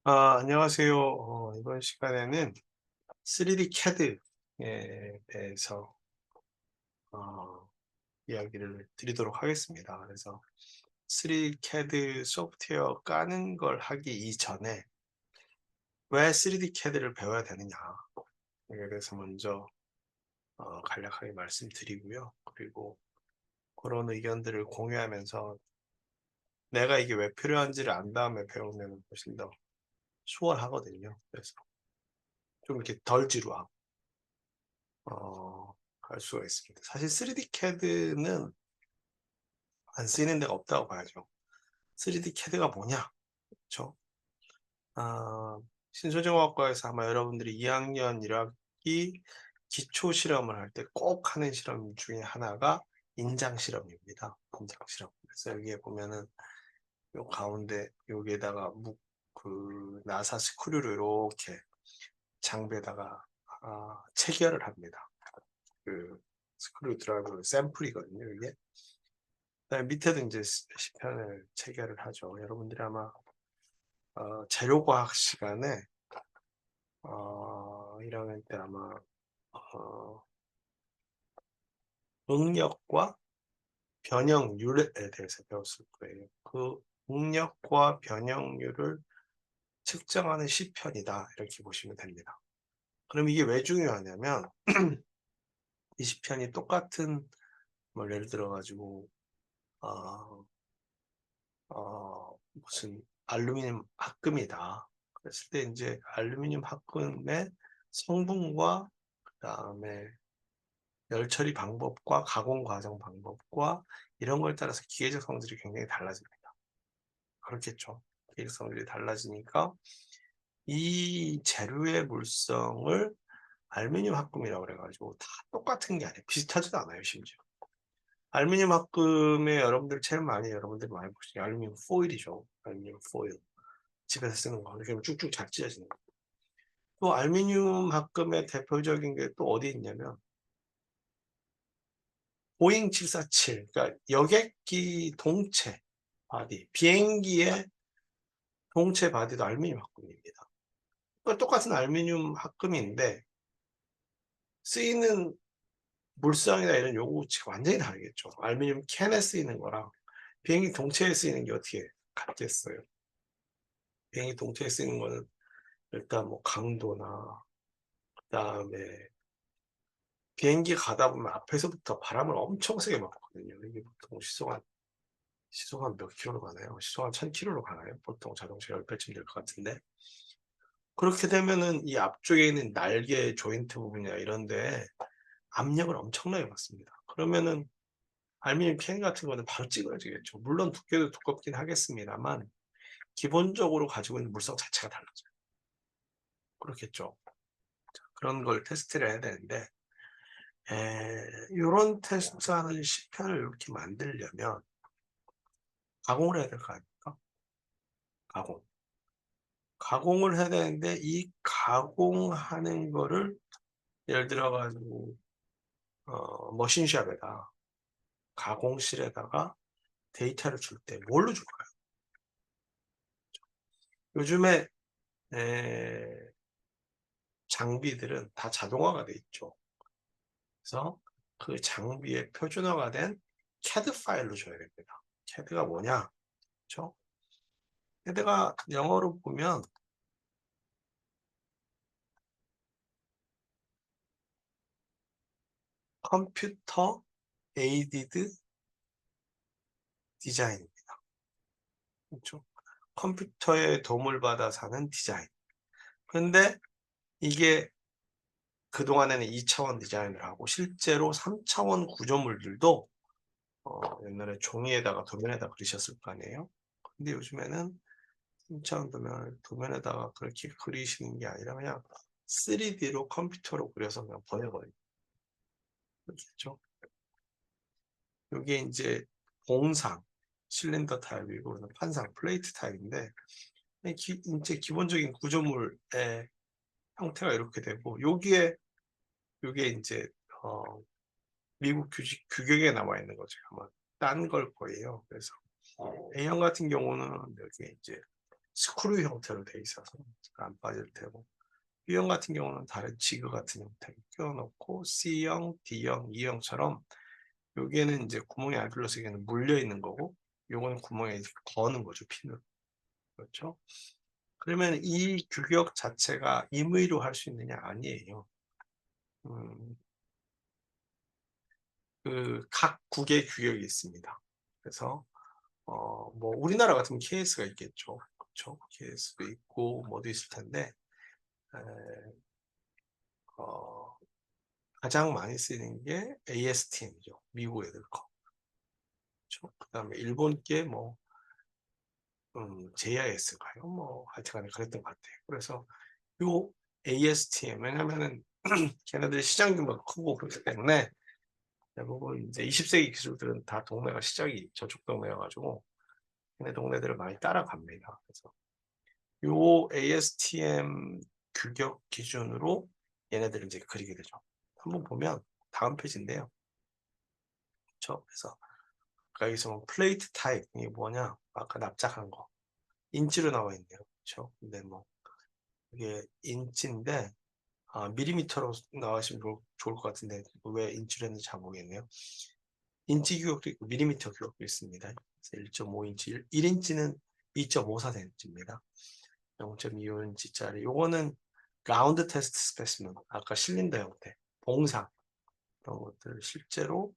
안녕하세요. 이번 시간에는 3D CAD에 대해서 어, 이야기를 드리도록 하겠습니다. 그래서 3D CAD 소프트웨어 까는 걸 하기 이전에 왜 3D CAD를 배워야 되느냐, 에 대해서 먼저 간략하게 말씀드리고요. 그리고 그런 의견들을 공유하면서 내가 이게 왜 필요한지를 안 다음에 배우면 훨씬 더 수월하거든요. 그래서 좀 이렇게 덜 지루하고 할 수가 있습니다. 사실 3D CAD는 안 쓰이는 데가 없다고 봐야죠. 3D CAD가 뭐냐? 그렇죠? 아, 신소재공학과에서 아마 여러분들이 2학년 1학기 기초 실험을 할 때 꼭 하는 실험 중에 하나가 인장 실험입니다. 인장 실험. 그래서 여기에 보면은 요 가운데 여기에다가 나사 스크류를 이렇게 장비에다가 체결을 합니다. 그 스크류 드라이버 샘플이거든요, 이게. 그다음에 밑에도 이제 시편을 체결을 하죠. 여러분들이 아마 재료과학 시간에 1학년 때 아마 어, 응력과 변형률에 대해서 배웠을 거예요. 그 응력과 변형률을 측정하는 시편이다, 이렇게 보시면 됩니다. 그럼 이게 왜 중요하냐면 이 시편이 똑같은 뭐 예를 들어 가지고 어, 무슨 알루미늄 합금이다. 그랬을 때 이제 알루미늄 합금의 성분과 그다음에 열 처리 방법과 가공 과정 방법과 이런 걸 따라서 기계적 성질이 굉장히 달라집니다. 그렇겠죠. 기계적 성질이 달라지니까 이 재료의 물성을 알루미늄 합금이라고 그래가지고 다 똑같은 게 아니에요. 비슷하지도 않아요, 심지어. 알루미늄 합금에 여러분들이 많이 보시죠. 알루미늄 포일이죠. 알루미늄 포일. 집에서 쓰는 거. 이렇게 쭉쭉 잘 찢어지는 거. 또 알루미늄 합금의 대표적인 게 또 어디 있냐면 보잉 747, 그러니까 여객기 동체 바디, 비행기의 동체 바디도 알루미늄 합금입니다. 그러니까 똑같은 알루미늄 합금인데 쓰이는 물성이나 이런 요구치가 완전히 다르겠죠. 알루미늄 캔에 쓰이는 거랑 비행기 동체에 쓰이는 게 어떻게 같겠어요? 비행기 동체에 쓰이는 거는 일단 뭐 강도나 그다음에 비행기 가다 보면 앞에서부터 바람을 엄청 세게 맞거든요. 이게 보통 시속 한 몇 킬로로 가나요? 시속 한 1000킬로로 가나요? 보통 자동차 10배쯤 될 것 같은데. 그렇게 되면은 이 앞쪽에 있는 날개 조인트 부분이나 이런데 압력을 엄청나게 받습니다. 그러면은 알루미늄 캔 같은 거는 바로 찌그러지겠죠. 물론 두께도 두껍긴 하겠습니다만 기본적으로 가지고 있는 물성 자체가 달라져요. 그렇겠죠. 그런 걸 테스트를 해야 되는데 이런 테스트하는 시편을 이렇게 만들려면 가공을 해야 될 거 아닙니까? 가공. 가공을 해야 되는데 이 가공하는 거를 예를 들어 가지고 머신샵에다 가공실에다가 데이터를 줄 때 뭘로 줄까요? 요즘에 에, 장비들은 다 자동화가 돼 있죠. 그래서 그 장비에 표준화가 된 CAD 파일로 줘야 됩니다. CAD가 뭐냐? 그렇죠? CAD가 영어로 보면 컴퓨터 에이디드 디자인입니다. 그렇죠? 컴퓨터의 도움을 받아서 하는 디자인. 근데 이게 그동안에는 2차원 디자인을 하고 실제로 3차원 구조물들도 옛날에 종이에다가 도면에다 그리셨을 거 아니에요. 근데 요즘에는 3차원 도면에다가 그렇게 그리시는 게 아니라 그냥 3D로 컴퓨터로 그려서 그냥 보내버려요. 그렇겠죠. 이게 이제 봉상, 실린더 타입이고 판상, 플레이트 타입인데 이제 기본적인 구조물의 형태가 이렇게 되고 여기에 이게 이제 어, 미국 규격에 나와 있는 거죠. 아마 딴 걸 거예요. 그래서 A형 같은 경우는 여기 이제 스크류 형태로 돼 있어서 잘 안 빠질 테고, B형 같은 경우는 다른 지그 같은 형태로 끼워놓고 C형, D형, E형처럼 여기에는 이제 구멍이 안 뚫려서 여기는 물려 있는 거고, 요거는 구멍에 이제 거는 거죠, 핀으로. 그렇죠? 그러면 이 규격 자체가 임의로 할 수 있느냐? 아니에요. 그 각 국의 규격이 있습니다. 그래서 뭐 우리나라 같으면 KS가 있겠죠. 그렇죠? KS도 있고 뭐도 있을 텐데 어, 가장 많이 쓰이는 게 ASTM이죠. 미국 애들 거. 그렇죠? 그다음에 일본 게 뭐 JIS가요. 뭐 하여튼간에 그랬던 것 같아요. 그래서 요 ASTM 왜냐면은 걔네들 시장 규모가 크고 그렇기 때문에 대부분 이제 20세기 기술들은 다 동네가 시작이 저쪽 동네여가지고 걔네 동네들을 많이 따라갑니다. 그래서 요 ASTM 규격 기준으로 얘네들을 이제 그리게 되죠. 한번 보면 다음 페이지인데요. 그렇죠? 그래서 여기서 뭐 플레이트 타입 이게 뭐냐? 아까 납작한 거 인치로 나와 있네요. 그렇죠? 근데 뭐 이게 인치인데 밀리미터로 나와시면 좋을 것 같은데 왜 인치로 했는지 잘 모르겠네요. 인치 규격도 있고 밀리미터 규격도 있습니다. 1.5인치, 1인치는 2.54cm입니다. 0.25인치짜리. 요거는 라운드 테스트 스페시먼, 아까 실린더 형태, 봉상 그런 것들 실제로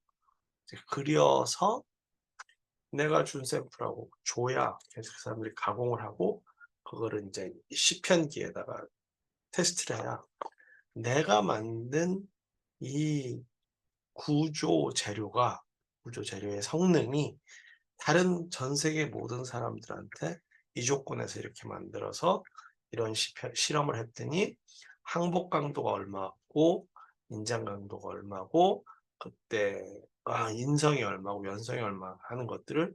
이제 그려서 내가 준 샘플하고 줘야 계속 그 사람들이 가공을 하고 그거를 이제 시편기에다가 테스트를 해야 내가 만든 이 구조 재료의 성능이 다른 전 세계 모든 사람들한테 이 조건에서 이렇게 만들어서 이런 실험을 했더니 항복 강도가 얼마고 인장 강도가 얼마고 그때 인성이 얼마고 연성이 얼마 하는 것들을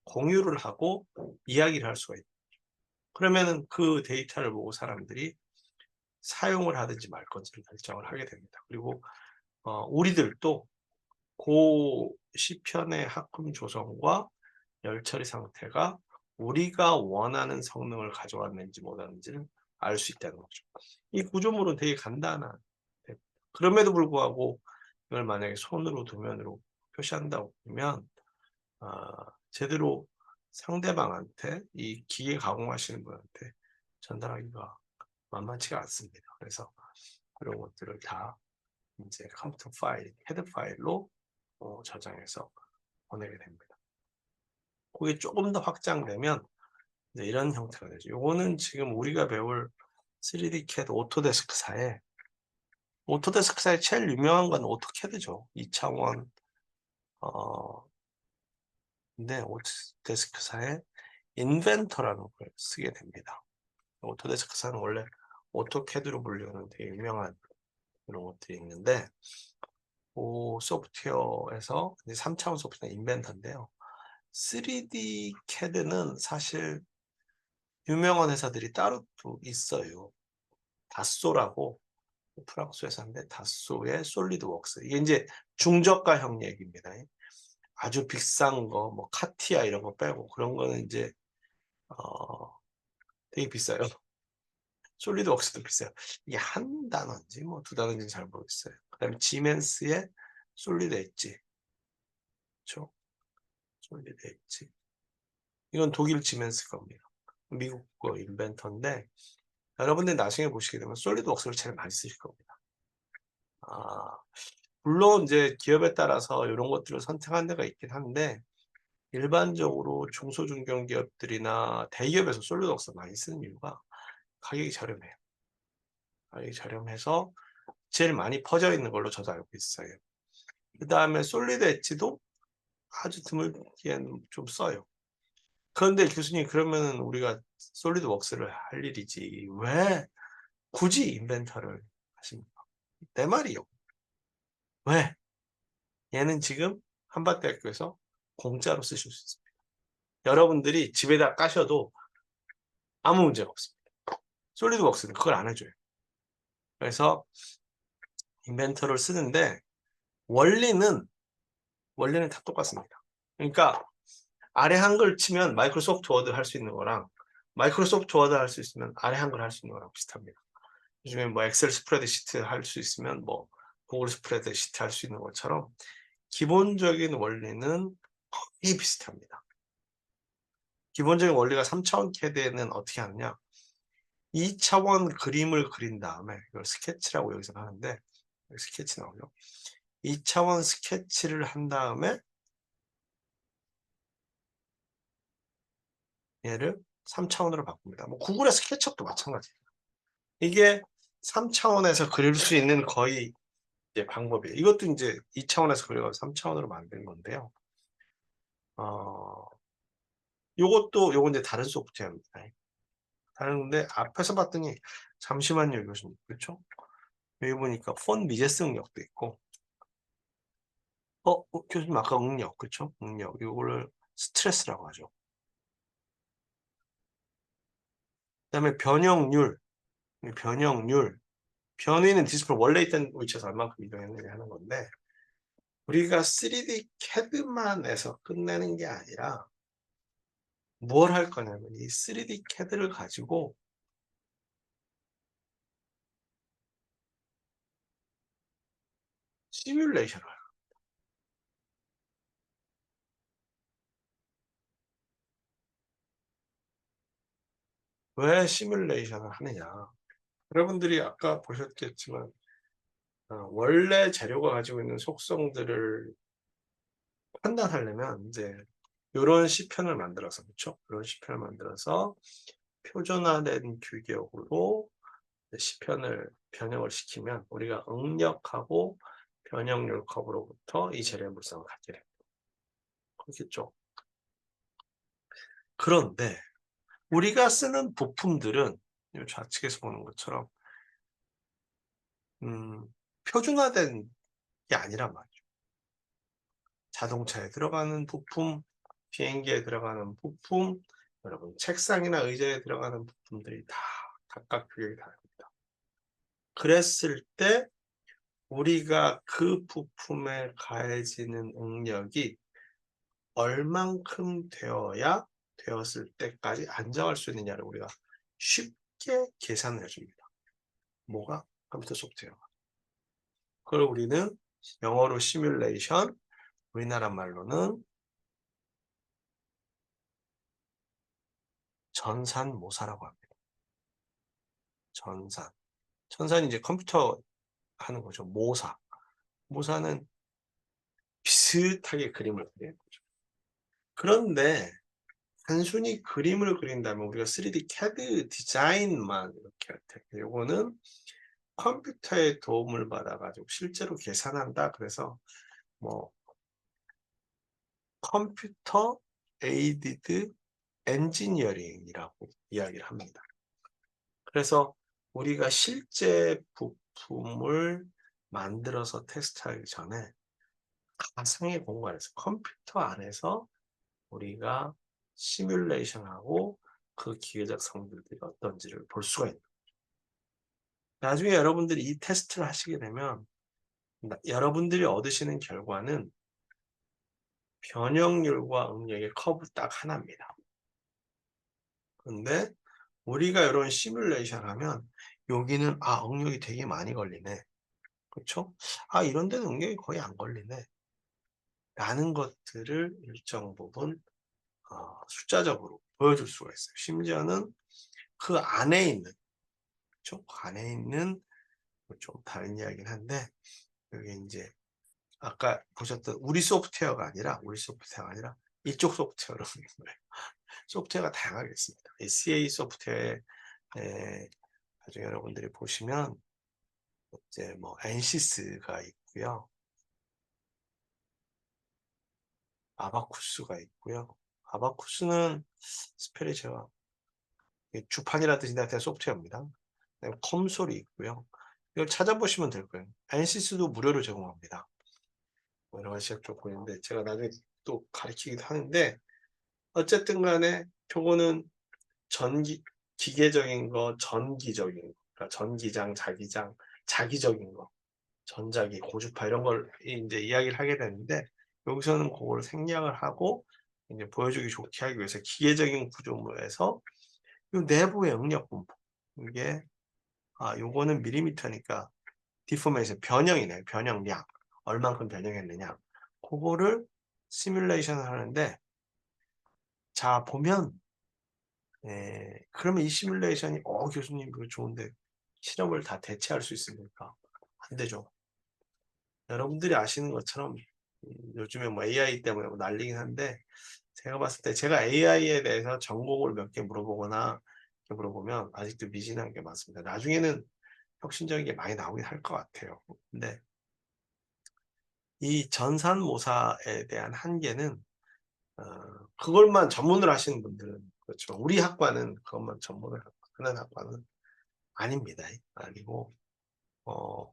공유를 하고 이야기를 할 수가 있다. 그러면은 그 데이터를 보고 사람들이 사용을 하든지 말 건지를 결정을 하게 됩니다. 그리고 우리들도 고 시편의 합금 조성과 열 처리 상태가 우리가 원하는 성능을 가져왔는지 못하는지를 알 수 있다는 거죠. 이 구조물은 되게 간단한. 그럼에도 불구하고 이걸 만약에 손으로 도면으로 표시한다고 보면 제대로 상대방한테 이 기계 가공하시는 분한테 전달하기가 만만치가 않습니다. 그래서 그런 것들을 다 이제 컴퓨터 파일, 헤드 파일로 저장해서 보내게 됩니다. 그게 조금 더 확장되면 이제 이런 형태가 되죠. 요거는 지금 우리가 배울 3D CAD 오토데스크사에 제일 유명한 건 오토캐드죠. 이창원 근데 오토데스크사에 인벤터라는 걸 쓰게 됩니다. 오토데스크사는 원래 오토캐드로 불리는 되게 유명한 그런 것들이 있는데 그 소프트웨어에서 3차원 소프트웨어 인벤터인데요. 3D CAD는 사실 유명한 회사들이 따로 또 있어요. 다소라고 프랑스 회사인데 다소의 솔리드웍스 이게 이제 중저가형 얘기입니다. 아주 비싼 거 뭐 카티아 이런 거 빼고 그런 거는 이제 되게 비싸요. 솔리드웍스도 비싸요. 이게 한 단어인지 뭐 두 단어인지 잘 모르겠어요. 그다음에 지멘스의 솔리드 엣지, 그렇죠? 솔리드 엣지. 이건 독일 지멘스 겁니다. 미국 거 인벤터인데 여러분들 나중에 보시게 되면 솔리드웍스를 제일 많이 쓰실 겁니다. 물론 이제 기업에 따라서 이런 것들을 선택한 데가 있긴 한데 일반적으로 중소중견기업들이나 대기업에서 솔리드웍스 많이 쓰는 이유가 가격이 저렴해요. 가격이 저렴해서 제일 많이 퍼져 있는 걸로 저도 알고 있어요. 그 다음에 솔리드 엣지도 아주 드물게는 좀 써요. 그런데 교수님 그러면 우리가 솔리드웍스를 할 일이지 왜 굳이 인벤터를 하십니까? 내 말이요. 왜? 얘는 지금 한밭대학교에서 공짜로 쓰실 수 있습니다. 여러분들이 집에다 까셔도 아무 문제가 없습니다. 솔리드웍스는 그걸 안 해줘요. 그래서 인벤터를 쓰는데 원리는 다 똑같습니다. 그러니까 아래 한글 치면 마이크로소프트 워드 할 수 있는 거랑 마이크로소프트 워드 할 수 있으면 아래 한글 할 수 있는 거랑 비슷합니다. 요즘에 뭐 엑셀 스프레드시트 할 수 있으면 뭐 구글 스프레드시트 할 수 있는 것처럼 기본적인 원리는 거의 비슷합니다. 기본적인 원리가 3차원 CAD에는 어떻게 하느냐, 2차원 그림을 그린 다음에, 이걸 스케치라고 여기서 하는데 여기 스케치 나오죠. 2차원 스케치를 한 다음에 얘를 3차원으로 바꿉니다. 뭐 구글의 스케치업도 마찬가지예요. 이게 3차원에서 그릴 수 있는 거의 이제 방법이에요. 이것도 이제 2차원에서 그려가지고 3차원으로 만든 건데요. 요건 이제 다른 소프트웨어입니다. 다른 건데 앞에서 봤더니 잠시만요, 교수님. 그렇죠? 여기 보니까 폰 미제스 응력도 있고, 교수님 아까 응력, 그렇죠? 응력. 이거를 스트레스라고 하죠. 그다음에 변형률, 변위는 디스플레이 원래 있던 위치에서 얼마큼 이동했느냐 하는 건데, 우리가 3D CAD만 해서 끝내는 게 아니라 뭘 할 거냐면 이 3D CAD를 가지고 시뮬레이션을 해요. 왜 시뮬레이션을 하느냐? 여러분들이 아까 보셨겠지만 원래 재료가 가지고 있는 속성들을 판단하려면 이제 이런 시편을 만들어서, 그렇죠? 이런 시편을 만들어서 표준화된 규격으로 시편을 변형을 시키면 우리가 응력하고 변형률 컵으로부터 이 재료의 물성을 갖게 됩니다. 그렇겠죠? 그런데 우리가 쓰는 부품들은 이 좌측에서 보는 것처럼 표준화된 게 아니란 말이죠. 자동차에 들어가는 부품, 비행기에 들어가는 부품, 여러분 책상이나 의자에 들어가는 부품들이 다 각각 규격이 다릅니다. 그랬을 때 우리가 그 부품에 가해지는 응력이 얼만큼 되었을 때까지 안정할 수 있느냐를 우리가 쉽게 계산을 해줍니다. 뭐가? 컴퓨터 소프트웨어가. 그걸 우리는 영어로 시뮬레이션, 우리나라 말로는 전산모사라고 합니다. 전산이 이제 컴퓨터 하는 거죠. 모사는 비슷하게 그림을 그리는 거죠. 그런데 단순히 그림을 그린다면 우리가 3D CAD 디자인만 이렇게 할 텐데, 요거는 컴퓨터의 도움을 받아가지고 실제로 계산한다. 그래서 뭐 컴퓨터 에이디드 엔지니어링이라고 이야기를 합니다. 그래서 우리가 실제 부품을 만들어서 테스트하기 전에 가상의 공간에서 컴퓨터 안에서 우리가 시뮬레이션하고 그 기계적 성질들이 어떤지를 볼 수가 있는 거예요. 나중에 여러분들이 이 테스트를 하시게 되면 여러분들이 얻으시는 결과는 변형률과 응력의 커브 딱 하나입니다. 근데 우리가 이런 시뮬레이션 하면 여기는 응력이 되게 많이 걸리네. 그렇죠? 이런 데는 응력이 거의 안 걸리네. 라는 것들을 일정 부분 숫자적으로 보여줄 수가 있어요. 심지어는 그 안에 있는, 그렇죠? 그 안에 있는 좀 다른 이야기긴 한데, 여기 이제 아까 보셨던 우리 소프트웨어가 아니라 이쪽 소프트웨어로 있는 거예요. 소프트웨어가 다양하게 있습니다. 이 CA 소프트웨어에 나중에 여러분들이 보시면 이제 뭐 엔시스가 있고요, 아바쿠스가 있고요. 아바쿠스는 스펠이 제가 주판이라는 뜻이 나타난 소프트웨어입니다. 컴솔이 있고요. 이걸 찾아보시면 될 거예요. 엔시스도 무료로 제공합니다. 뭐 여러 가지 시작적으로 있는데 제가 나중에 또 가르치기도 하는데, 어쨌든 간에 저거는 기계적인 거, 전기적인 거, 그러니까 전기장, 자기적인 거, 전자기, 고주파 이런 걸 이제 이야기를 하게 되는데, 여기서는 그걸 생략을 하고 이제 보여주기 좋게 하기 위해서 기계적인 구조물에서 요 내부의 응력 분포. 이게 요거는 밀리미터니까 디포메이션 변형이네요. 변형량. 얼만큼 변형했느냐. 그거를 시뮬레이션을 하는데 자 보면 그러면 이 시뮬레이션이 교수님 그거 좋은데 실험을 다 대체할 수 있습니까? 안 되죠. 여러분들이 아시는 것처럼 요즘에 뭐 AI 때문에 뭐 난리긴 한데 제가 봤을 때 제가 AI에 대해서 전공을 몇 개 물어보거나 이렇게 물어보면 아직도 미진한 게 많습니다. 나중에는 혁신적인 게 많이 나오긴 할 것 같아요. 근데 이 전산모사에 대한 한계는 그걸만 전문을 하시는 분들은 그렇죠. 우리 학과는 그것만 전문을 하는 학과는 아닙니다. 아니고 어,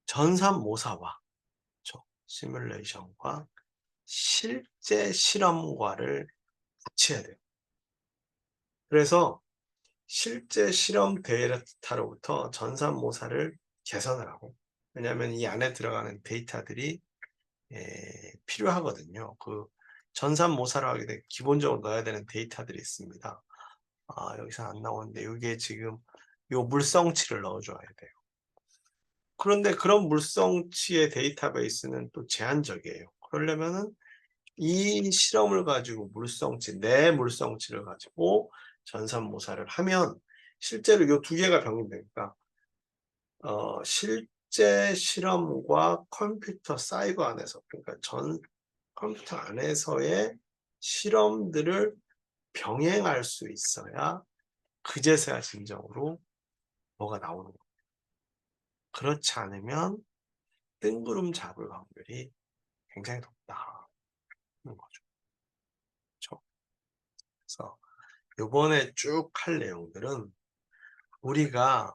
전산모사와 시뮬레이션과 실제 실험과를 같이 해야 돼요. 그래서 실제 실험 데이터로부터 전산모사를 개선을 하고 왜냐하면 이 안에 들어가는 데이터들이 필요하거든요. 그 전산모사를 하게 되면 기본적으로 넣어야 되는 데이터들이 있습니다. 여기서 안 나오는데 이게 지금 요 물성치를 넣어줘야 돼요. 그런데 그런 물성치의 데이터베이스는 또 제한적이에요. 그러려면은 이 실험을 가지고 물성치, 내 물성치를 가지고 전산모사를 하면 실제로 요 두 개가 병립되니까 실제 실험과 컴퓨터 사이버 안에서 그러니까 컴퓨터 안에서의 실험들을 병행할 수 있어야 그제서야 진정으로 뭐가 나오는 거예요. 그렇지 않으면 뜬구름 잡을 확률이 굉장히 높다는 거죠. 그렇죠? 그래서 요번에 쭉 할 내용들은 우리가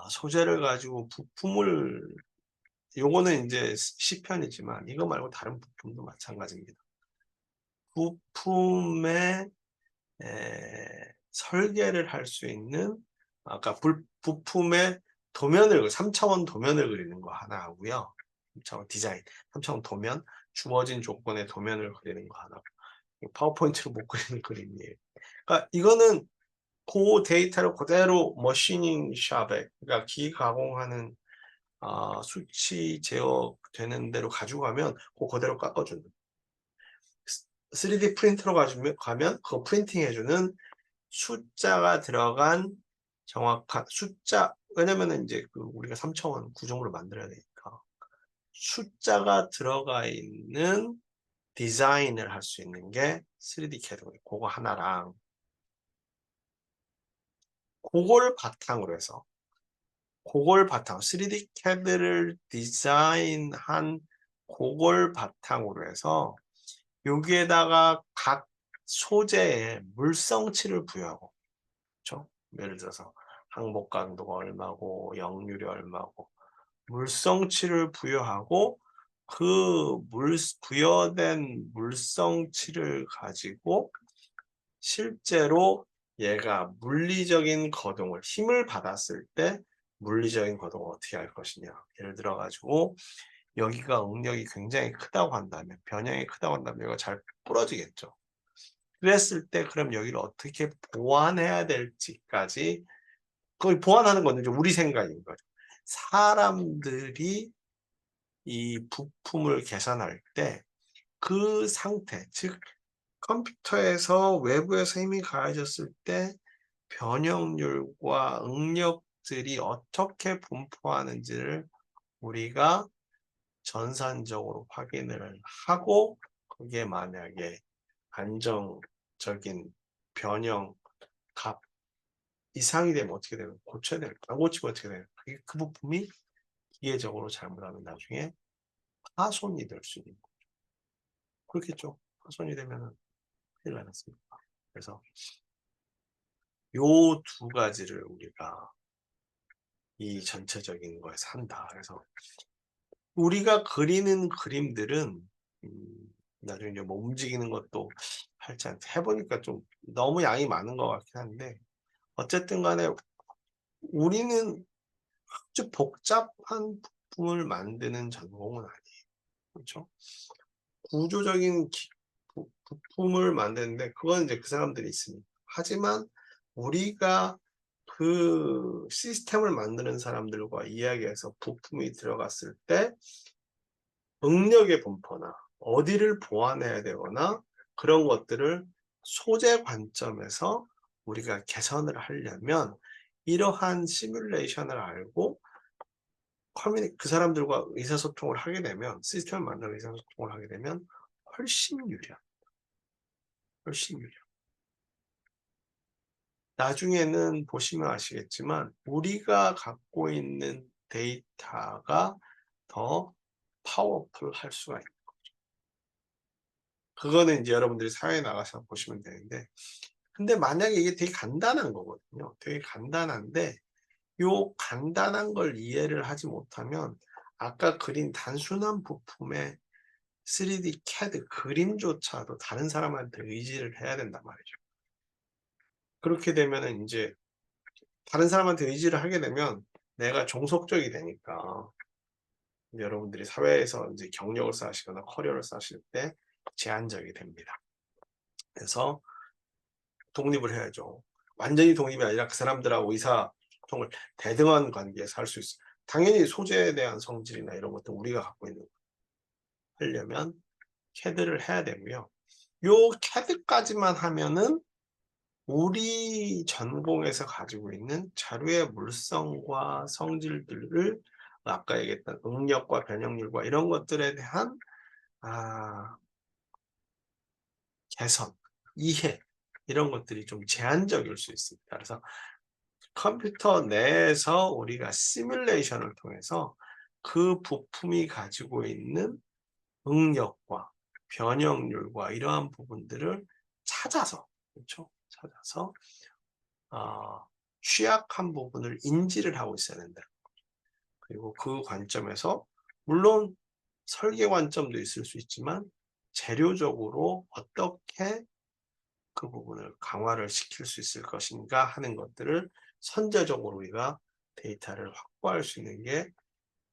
소재를 가지고 부품을 요거는 이제 시편이지만 이거 말고 다른 부품도 마찬가지입니다. 부품의 설계를 할 수 있는 아까 부품의 도면을 3차원 도면을 그리는 거 하나 하고요. 3차원 디자인, 3차원 도면, 주어진 조건의 도면을 그리는 거 하나. 파워포인트로 못 그리는 그림이에요. 그러니까 이거는 그 데이터를 그대로 머시닝 샵에 그러니까 기가공하는 수치 제어되는 대로 가지고 가면 그대로 깎아주는 3D 프린터로 가면 그거 프린팅 해주는 숫자가 들어간 정확한 숫자 왜냐면은 이제 그 우리가 3차원 구조물을 만들어야 되니까 숫자가 들어가 있는 디자인을 할 수 있는 게 3D 캐드거든요. 그거 하나랑 그걸 바탕으로 해서 3D CAD를 디자인한 그걸 바탕으로 해서 여기에다가 각 소재에 물성치를 부여하고 그렇죠? 예를 들어서 항복 강도가 얼마고 역률이 얼마고 물성치를 부여하고 그 부여된 물성치를 가지고 실제로 얘가 물리적인 거동을 힘을 받았을 때 물리적인 거동을 어떻게 할 것이냐. 예를 들어 가지고 여기가 응력이 굉장히 크다고 한다면 변형이 크다고 한다면 이거 잘 부러지겠죠. 그랬을 때 그럼 여기를 어떻게 보완해야 될지까지 거의 보완하는 건 이제 우리 생각인 거죠. 사람들이 이 부품을 계산할 때 그 상태, 즉 컴퓨터에서 외부에서 힘이 가해졌을 때 변형률과 응력들이 어떻게 분포하는지를 우리가 전산적으로 확인을 하고 그게 만약에 안정적인 변형 값 이상이 되면 어떻게 되면 고쳐야 되는 안 고치면 어떻게 되는 그 부품이 기계적으로 잘못하면 나중에 파손이 될 수 있는 거죠. 그렇겠죠. 파손이 되면은 큰일 나겠습니다. 그래서 요 두 가지를 우리가 이 전체적인 거에서 한다. 그래서 우리가 그리는 그림들은 나중에 이제 뭐 움직이는 것도 할지 않 해보니까 좀 너무 양이 많은 것 같긴 한데 어쨌든 간에 우리는 아주 복잡한 부품을 만드는 전공은 아니에요. 그렇죠? 구조적인 부품을 만드는데 그건 이제 그 사람들이 있습니다. 하지만 우리가 그 시스템을 만드는 사람들과 이야기해서 부품이 들어갔을 때 응력의 분포나 어디를 보완해야 되거나 그런 것들을 소재 관점에서 우리가 개선을 하려면 이러한 시뮬레이션을 알고 그 사람들과 의사소통을 하게 되면, 시스템을 만들어 의사소통을 하게 되면 훨씬 유리합니다. 훨씬 유리합니다. 나중에는 보시면 아시겠지만 우리가 갖고 있는 데이터가 더 파워풀할 수가 있는 거죠. 그거는 이제 여러분들이 사회에 나가서 보시면 되는데, 근데 만약에 이게 되게 간단한 거거든요. 되게 간단한데 요 간단한 걸 이해를 하지 못하면 아까 그린 단순한 부품의 3D CAD 그림조차도 다른 사람한테 의지를 해야 된단 말이죠. 그렇게 되면은 이제 다른 사람한테 의지를 하게 되면 내가 종속적이 되니까 여러분들이 사회에서 이제 경력을 쌓으시거나 커리어를 쌓으실 때 제한적이 됩니다. 그래서 독립을 해야죠. 완전히 독립이 아니라 그 사람들하고 의사소통을 대등한 관계에서 할 수 있어요. 당연히 소재에 대한 성질이나 이런 것도 우리가 갖고 있는 거 하려면 CAD를 해야 되고요. 요 CAD까지만 하면은 우리 전공에서 가지고 있는 자료의 물성과 성질들을 아까 얘기했던 응력과 변형률과 이런 것들에 대한 개선, 이해 이런 것들이 좀 제한적일 수 있습니다. 그래서 컴퓨터 내에서 우리가 시뮬레이션을 통해서 그 부품이 가지고 있는 응력과 변형률과 이러한 부분들을 찾아서, 그렇죠? 찾아서 취약한 부분을 인지를 하고 있어야 된다. 그리고 그 관점에서 물론 설계 관점도 있을 수 있지만 재료적으로 어떻게 그 부분을 강화를 시킬 수 있을 것인가 하는 것들을 선제적으로 우리가 데이터를 확보할 수 있는 게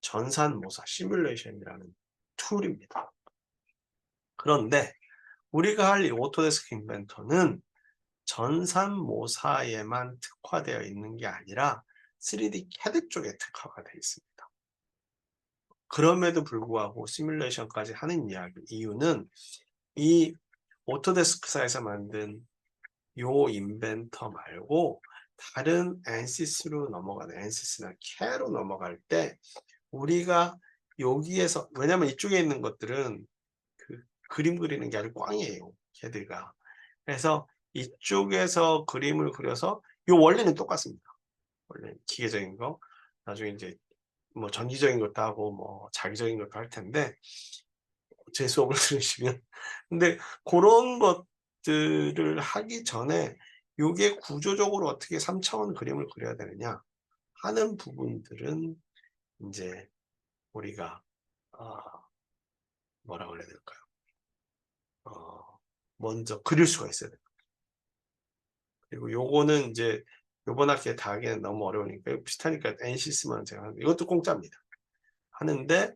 전산모사 시뮬레이션이라는 툴입니다. 그런데 우리가 할 이 오토데스크 인벤터는 전산모사에만 특화되어 있는 게 아니라 3D CAD 쪽에 특화가 되어 있습니다. 그럼에도 불구하고 시뮬레이션까지 하는 이유는 이 오토데스크사에서 만든 요 인벤터 말고 다른 ANSYS로 넘어가는 ANSYS나 CAD로 넘어갈 때 우리가 여기에서, 왜냐면 이쪽에 있는 것들은 그 그림 그리는 게 아주 꽝이에요, CAD가. 그래서 이쪽에서 그림을 그려서 요 원리는 똑같습니다. 원래 기계적인 거 나중에 이제 뭐 전기적인 것도 하고 뭐 자기적인 것도 할 텐데 제 수업을 들으시면 근데 그런 것들을 하기 전에 요게 구조적으로 어떻게 3차원 그림을 그려야 되느냐 하는 부분들은 이제 우리가 뭐라 그래야 될까요? 먼저 그릴 수가 있어야 돼요. 그리고 요거는 이제 요번 학기에 다 하기에는 너무 어려우니까 비슷하니까 NCS만 제가 하는데 이것도 공짜입니다. 하는데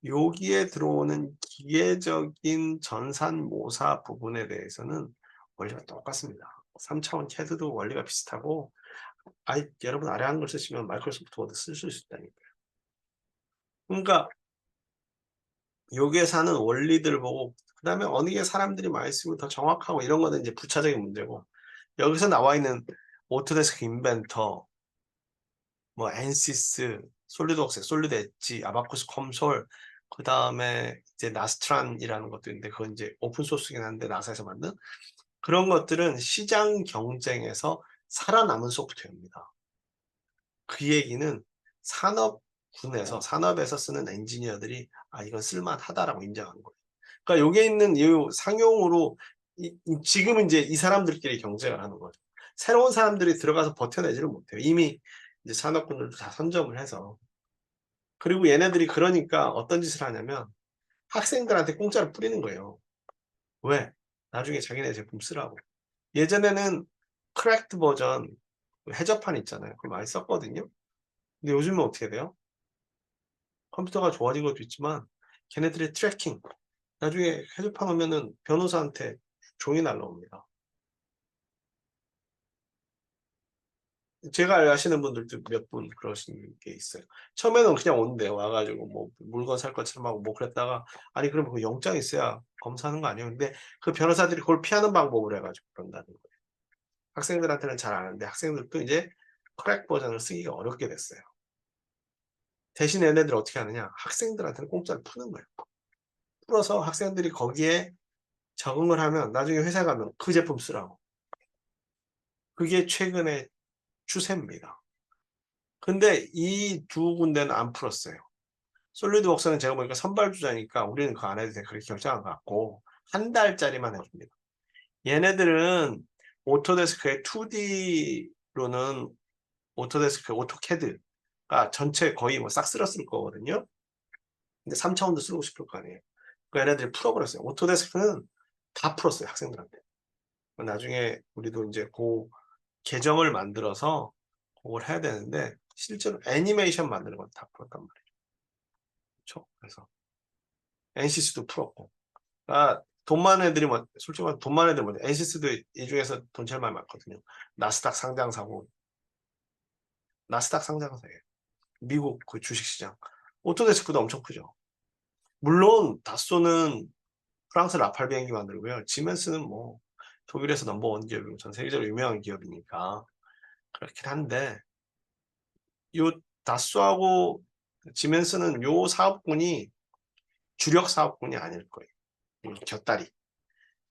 여기에 들어오는 기계적인 전산모사 부분에 대해서는 원리가 똑같습니다. 3차원 CAD도 원리가 비슷하고 여러분 아래 하는 걸 쓰시면 마이크로소프트 워드 쓸 수 있다니까요. 그러니까 요게 사는 원리들 보고 그 다음에 어느 게 사람들이 많이 쓰면 더 정확하고 이런 거는 이제 부차적인 문제고, 여기서 나와 있는 오토데스크 인벤터, 뭐 엔시스, 솔리드웍스, 솔리드 엣지, 아바쿠스 컴솔, 그 다음에 이제 나스트란이라는 것도 있는데 그건 이제 오픈 소스긴 한데 나사에서 만든 그런 것들은 시장 경쟁에서 살아남은 소프트웨어입니다. 그 얘기는 산업에서 쓰는 엔지니어들이 이건 쓸만하다라고 인정한 거예요. 그러니까 여기에 있는 이 상용으로 지금은 이제 이 사람들끼리 경쟁을 하는 거죠. 새로운 사람들이 들어가서 버텨내지를 못해요. 이미 이제 산업군들도 다 선점을 해서. 그리고 얘네들이 그러니까 어떤 짓을 하냐면 학생들한테 공짜로 뿌리는 거예요. 왜? 나중에 자기네 제품 쓰라고. 예전에는 크랙드 버전 해저판 있잖아요. 그거 많이 썼거든요. 근데 요즘은 어떻게 돼요? 컴퓨터가 좋아진 것도 있지만 걔네들의 트래킹, 나중에 해저판 오면은 변호사한테 종이 날라옵니다. 제가 아시는 분들도 몇 분 그러신 게 있어요. 처음에는 그냥 온대요. 와가지고 뭐 물건 살 것처럼 하고 뭐 그랬다가 아니 그럼 그 영장 있어야 검사하는 거 아니에요? 근데 그 변호사들이 그걸 피하는 방법을 해가지고 그런다는 거예요. 학생들한테는 잘 아는데 학생들도 이제 크랙 버전을 쓰기가 어렵게 됐어요. 대신 얘네들 어떻게 하느냐? 학생들한테는 공짜로 푸는 거예요. 풀어서 학생들이 거기에 적응을 하면 나중에 회사 가면 그 제품 쓰라고. 그게 최근의 추세입니다. 근데 이 두 군데는 안 풀었어요. 솔리드웍스는 제가 보니까 선발주자니까 우리는 그거 안 해도 돼. 그렇게 결정한 것 같고 한 달짜리만 해줍니다. 얘네들은 오토데스크의 2D로는 오토데스크, 오토캐드가 전체 거의 뭐 싹 쓸었을 거거든요. 근데 3차원도 쓰고 싶을 거 아니에요. 그 얘네들이 풀어버렸어요. 오토데스크는 다 풀었어요. 학생들한테. 나중에 우리도 이제 그 계정을 만들어서 그걸 해야 되는데 실제로 애니메이션 만드는 건 다 풀었단 말이에요. 그렇죠? 그래서 NCS도 풀었고. 아, 돈 많은 애들이 뭐, 솔직히 말해 돈 많은 애들 뭐냐. NCS도 이 중에서 돈 제일 많이 많거든요. 나스닥 상장사고, 나스닥 상장사예요. 미국 그 주식시장. 오토데스크도 엄청 크죠. 물론 다쏘는 프랑스 라팔 비행기 만들고요. 지멘스는 뭐 독일에서 넘버원 기업이고 전 세계적으로 유명한 기업이니까 그렇긴 한데 요 다쏘하고 지멘스는 요 사업군이 주력 사업군이 아닐 거예요. 곁다리.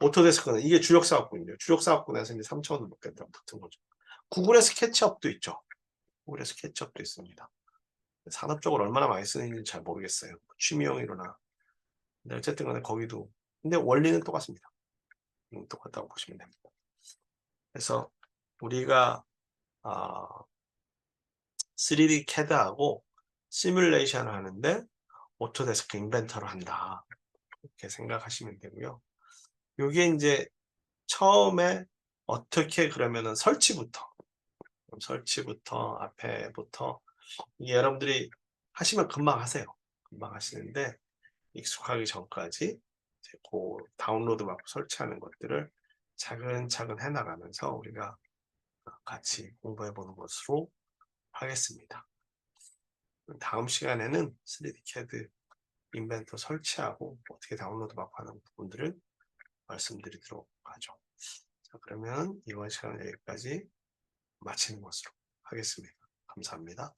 오토데스크는 이게 주력 사업군이에요. 주력 사업군에서 이제 3차원을 먹겠다 붙은 거죠. 구글의 스케치업도 있죠. 구글의 스케치업도 있습니다. 산업적으로 얼마나 많이 쓰는지 잘 모르겠어요. 취미용이로나. 근데 어쨌든 간에 거기도. 근데 원리는 똑같습니다. 똑같다고 보시면 됩니다. 그래서 우리가 3D CAD하고 시뮬레이션을 하는데 오토데스크 인벤터를 한다. 이렇게 생각하시면 되고요. 이게 이제 처음에 어떻게 그러면은 설치부터 앞에부터 여러분들이 하시면 금방 하세요. 금방 하시는데 익숙하기 전까지 그 다운로드 받고 설치하는 것들을 차근차근 해나가면서 우리가 같이 공부해 보는 것으로 하겠습니다. 다음 시간에는 3D CAD 인벤터 설치하고 어떻게 다운로드 받고 하는 부분들을 말씀드리도록 하죠. 자, 그러면 이번 시간은 여기까지 마치는 것으로 하겠습니다. 감사합니다.